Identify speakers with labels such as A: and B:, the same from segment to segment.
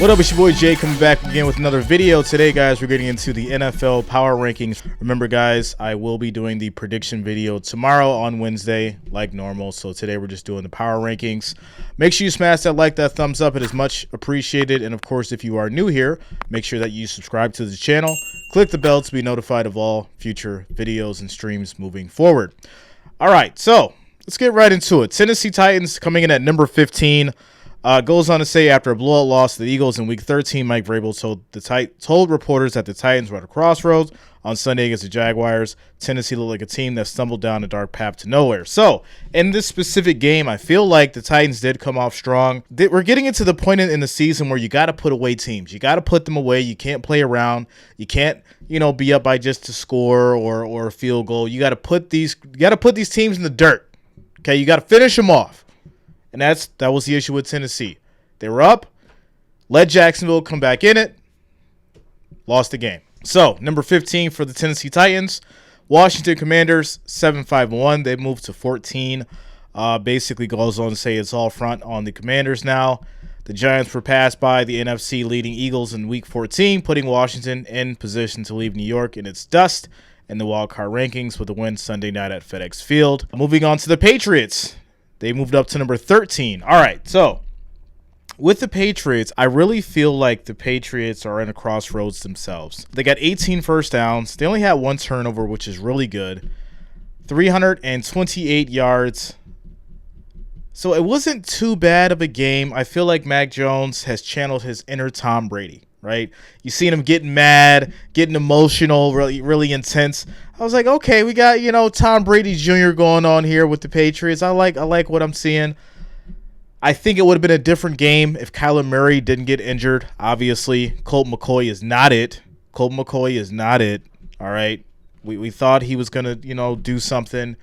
A: What up, it's your boy Jay coming back again with another video. Today, guys, we're getting into the NFL power rankings. Remember, guys, I will be doing the prediction video tomorrow on Wednesday like normal. So today we're just doing the power rankings. Make sure you smash that like, that thumbs up. It is much appreciated. And of course, if you are new here, make sure that you subscribe to the channel. Click the bell to be notified of all future videos and streams moving forward. All right, so let's get right into it. Tennessee Titans coming in at number 15. Goes on to say, after a blowout loss to the Eagles in Week 13, Mike Vrabel told reporters that the Titans were at a crossroads on Sunday against the Jaguars. Tennessee looked like a team that stumbled down a dark path to nowhere. So, in this specific game, I feel like the Titans did come off strong. We're getting into the point in the season where you got to put away teams. You got to put them away. You can't play around. You can't, be up by just a score or a field goal. You got to put these teams in the dirt. Okay, you got to finish them off. And that was the issue with Tennessee. They were up, let Jacksonville come back in it, lost the game. So, number 15 for the Tennessee Titans. Washington Commanders, 7-5-1. They moved to 14. Basically goes on to say it's all front on the Commanders now. The Giants were passed by the NFC leading Eagles in Week 14, putting Washington in position to leave New York in its dust in the wildcard rankings with a win Sunday night at FedEx Field. Moving on to the Patriots. They moved up to number 13. All right, so with the Patriots, I really feel like the Patriots are in a crossroads themselves. They got 18 first downs. They only had one turnover, which is really good. 328 yards. So it wasn't too bad of a game. I feel like Mac Jones has channeled his inner Tom Brady, right? You seen him getting mad, getting emotional, really intense. I was like, okay, we got, Tom Brady Jr. going on here with the Patriots. I like what I'm seeing. I think it would have been a different game if Kyler Murray didn't get injured. Obviously, Colt McCoy is not it. Colt McCoy is not it. All right. We thought he was going to, do something.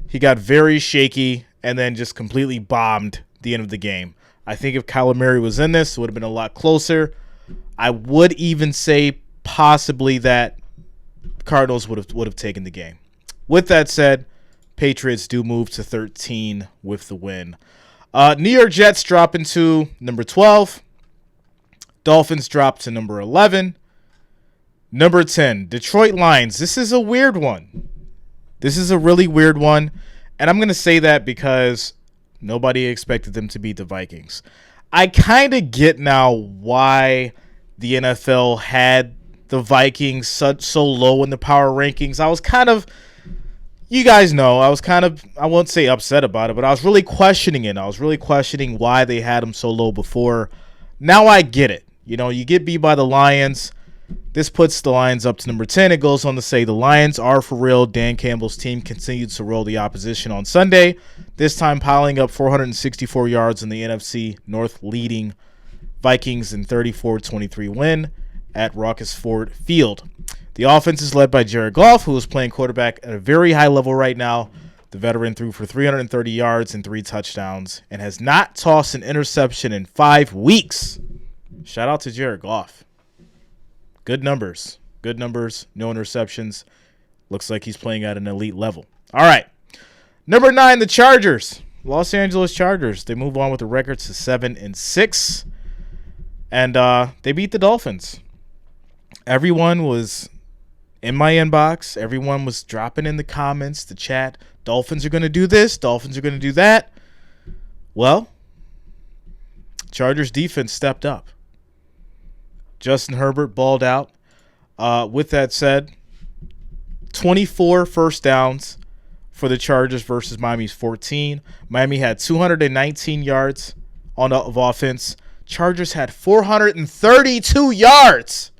A: He got very shaky and then just completely bombed the end of the game. I think if Kyler Murray was in this, it would have been a lot closer. I would even say possibly that Cardinals would have taken the game. With that said, Patriots do move to 13 with the win. New York Jets drop into number 12. Dolphins drop to number 11. Number 10, Detroit Lions. This is a weird one. This is a really weird one. And I'm going to say that because nobody expected them to beat the Vikings. I kind of get now why the NFL had the Vikings so low in the power rankings. I was kind of, you guys know, I won't say upset about it, but I was really questioning it. I was really questioning why they had them so low before. Now I get it. You get beat by the Lions. This puts the Lions up to number 10. It goes on to say the Lions are for real. Dan Campbell's team continued to roll the opposition on Sunday, this time piling up 464 yards in the NFC North, leading Vikings in 34-23 win at Raucous Ford Field. The offense is led by Jared Goff, who is playing quarterback at a very high level right now. The veteran threw for 330 yards and 3 touchdowns and has not tossed an interception in 5 weeks. Shout out to Jared Goff. Good numbers. Good numbers. No interceptions. Looks like he's playing at an elite level. All right. Number 9, the Chargers. Los Angeles Chargers. They move on with the record to 7-6. And they beat the Dolphins. Everyone was in my inbox. Everyone was dropping in the comments, the chat. Dolphins are going to do this. Dolphins are going to do that. Well, Chargers defense stepped up. Justin Herbert balled out. With that said, 24 first downs for the Chargers versus Miami's 14. Miami had 219 yards of offense. Chargers had 432 yards.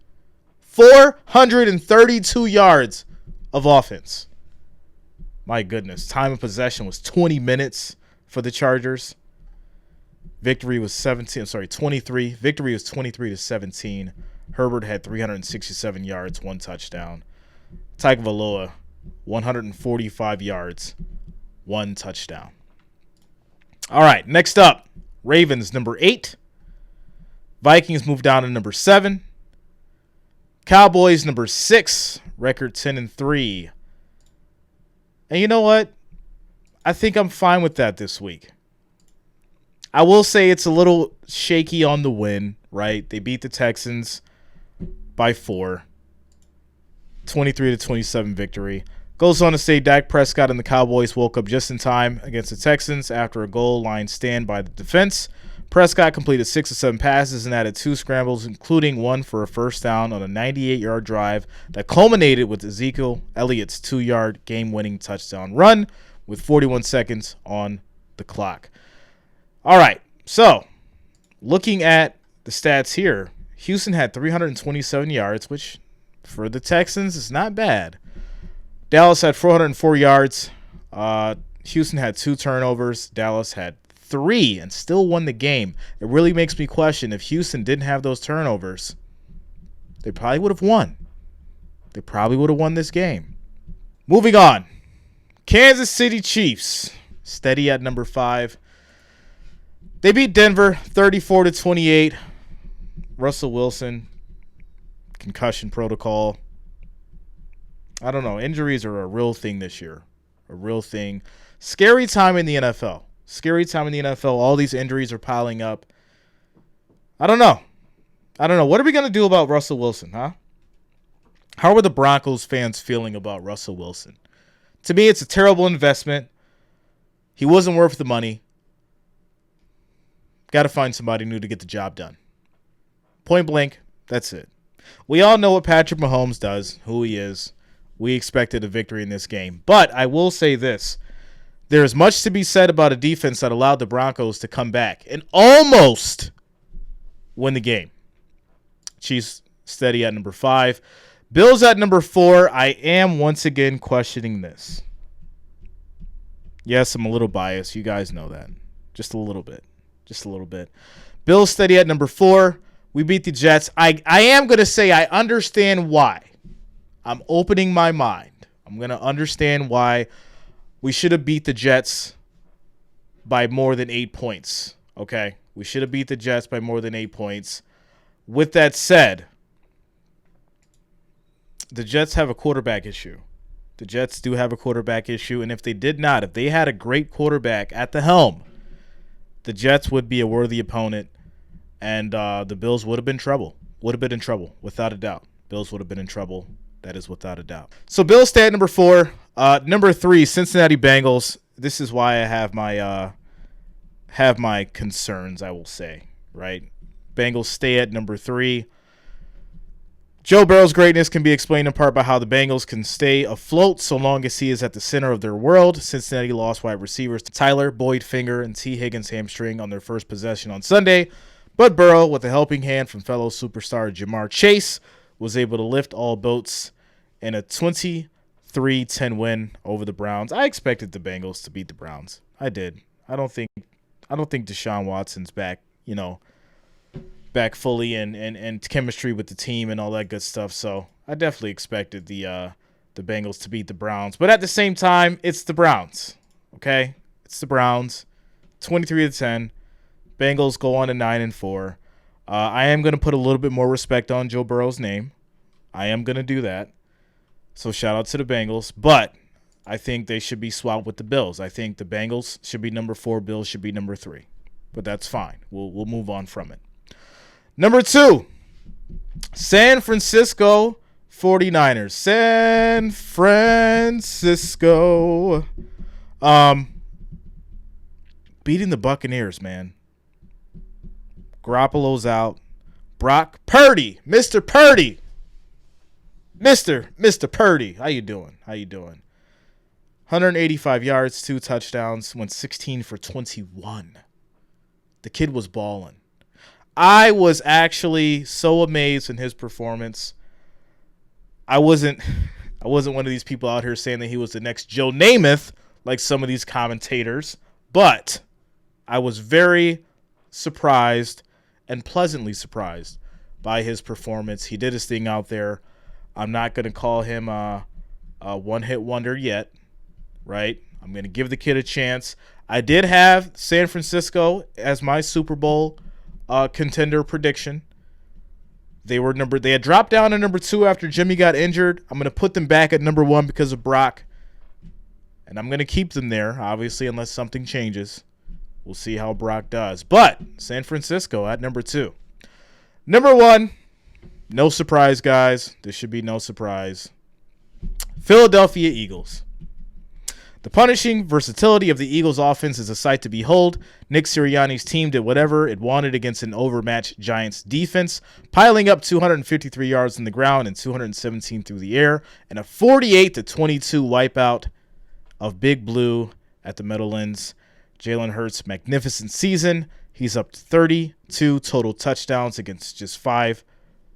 A: 432 yards of offense. My goodness. Time of possession was 20 minutes for the Chargers. Victory was 23. Victory was 23-17. Herbert had 367 yards, 1 touchdown. Tagovailoa, 145 yards, 1 touchdown. All right, next up, Ravens, number 8. Vikings move down to number 7. Cowboys, number 6, record 10-3. And you know what? I think I'm fine with that this week. I will say it's a little shaky on the win, right? They beat the Texans by 4. 23-27 victory. Goes on to say Dak Prescott and the Cowboys woke up just in time against the Texans after a goal line stand by the defense. Prescott completed 6 of 7 passes and added 2 scrambles, including one for a first down on a 98-yard drive that culminated with Ezekiel Elliott's 2-yard game-winning touchdown run with 41 seconds on the clock. All right, so looking at the stats here, Houston had 327 yards, which for the Texans is not bad. Dallas had 404 yards. Houston had 2 turnovers. Dallas had 3 and still won the game. It really makes me question if Houston didn't have those turnovers, they probably would have won. They probably would have won this game. Moving on. Kansas City Chiefs, steady at number 5. They beat Denver 34-28. Russell Wilson, concussion protocol. I don't know. Injuries are a real thing this year. A real thing. Scary time in the NFL. Scary time in the NFL. All these injuries are piling up. I don't know. What are we going to do about Russell Wilson, huh? How are the Broncos fans feeling about Russell Wilson? To me, it's a terrible investment. He wasn't worth the money. Got to find somebody new to get the job done. Point blank, that's it. We all know what Patrick Mahomes does, who he is. We expected a victory in this game. But I will say this. There is much to be said about a defense that allowed the Broncos to come back and almost win the game. Chiefs steady at number 5. Bills at number 4. I am once again questioning this. Yes, I'm a little biased. You guys know that. Just a little bit. Bills steady at number 4. We beat the Jets. I am going to say I understand why. I'm opening my mind. I'm going to understand why we should have beat the Jets by more than 8 points. Okay? We should have beat the Jets by more than 8 points. With that said, the Jets have a quarterback issue. The Jets do have a quarterback issue, and if they had a great quarterback at the helm, the Jets would be a worthy opponent, and the Bills would have been in trouble, without a doubt. Bills would have been in trouble. That is without a doubt. So Bills stay at number 4. Number 3, Cincinnati Bengals. This is why I have my concerns, I will say, right? Bengals stay at number 3. Joe Burrow's greatness can be explained in part by how the Bengals can stay afloat so long as he is at the center of their world. Cincinnati lost wide receivers to Tyler Boyd finger and T. Higgins hamstring on their first possession on Sunday, but Burrow, with a helping hand from fellow superstar Jamar Chase, was able to lift all boats in a 23-10 win over the Browns. I expected the Bengals to beat the Browns. I did. I don't think Deshaun Watson's back, back fully and chemistry with the team and all that good stuff. So I definitely expected the Bengals to beat the Browns. But at the same time, it's the Browns. Okay? It's the Browns. 23-10. Bengals go on to 9-4. I am going to put a little bit more respect on Joe Burrow's name. I am going to do that. So shout out to the Bengals. But I think they should be swapped with the Bills. I think the Bengals should be number 4. Bills should be number 3. But that's fine. We'll move on from it. Number 2, San Francisco 49ers. San Francisco. Beating the Buccaneers, man. Garoppolo's out. Brock Purdy. Mr. Purdy. Mr. Purdy. How you doing? 185 yards, 2 touchdowns, went 16 for 21. The kid was balling. I was actually so amazed in his performance. I wasn't one of these people out here saying that he was the next Joe Namath, like some of these commentators, but I was very surprised and pleasantly surprised by his performance. He did his thing out there. I'm not going to call him a one-hit wonder yet, right? I'm going to give the kid a chance. I did have San Francisco as my Super Bowl contender prediction. They had dropped down to number 2 after Jimmy got injured. I'm going to put them back at number 1 because of Brock. And I'm going to keep them there, obviously, unless something changes. We'll see how Brock does. But San Francisco at number 2. Number 1, no surprise, guys. This should be no surprise. Philadelphia Eagles. The punishing versatility of the Eagles offense is a sight to behold. Nick Sirianni's team did whatever it wanted against an overmatched Giants defense, piling up 253 yards in the ground and 217 through the air, and a 48-22 wipeout of Big Blue at the Meadowlands. Jalen Hurts' magnificent season. He's up to 32 total touchdowns against just 5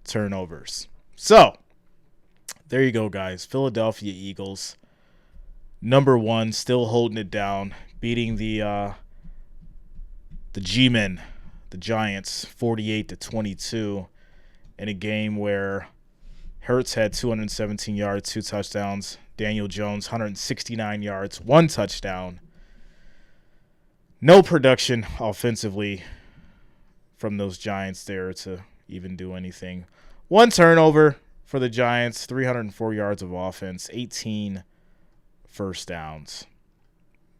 A: turnovers. So, there you go, guys. Philadelphia Eagles. Number 1, still holding it down, beating the G-Men, the Giants, 48-22 in a game where Hurts had 217 yards, 2 touchdowns. Daniel Jones, 169 yards, 1 touchdown. No production offensively from those Giants there to even do anything. 1 turnover for the Giants, 304 yards of offense, 18 first downs.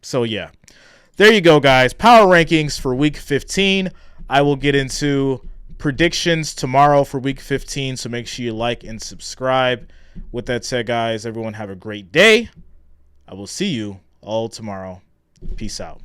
A: So, yeah, there you go, guys. Power rankings for Week 15. I will get into predictions tomorrow for Week 15, so make sure you like and subscribe. With that said, guys, everyone have a great day. I will see you all tomorrow. Peace out.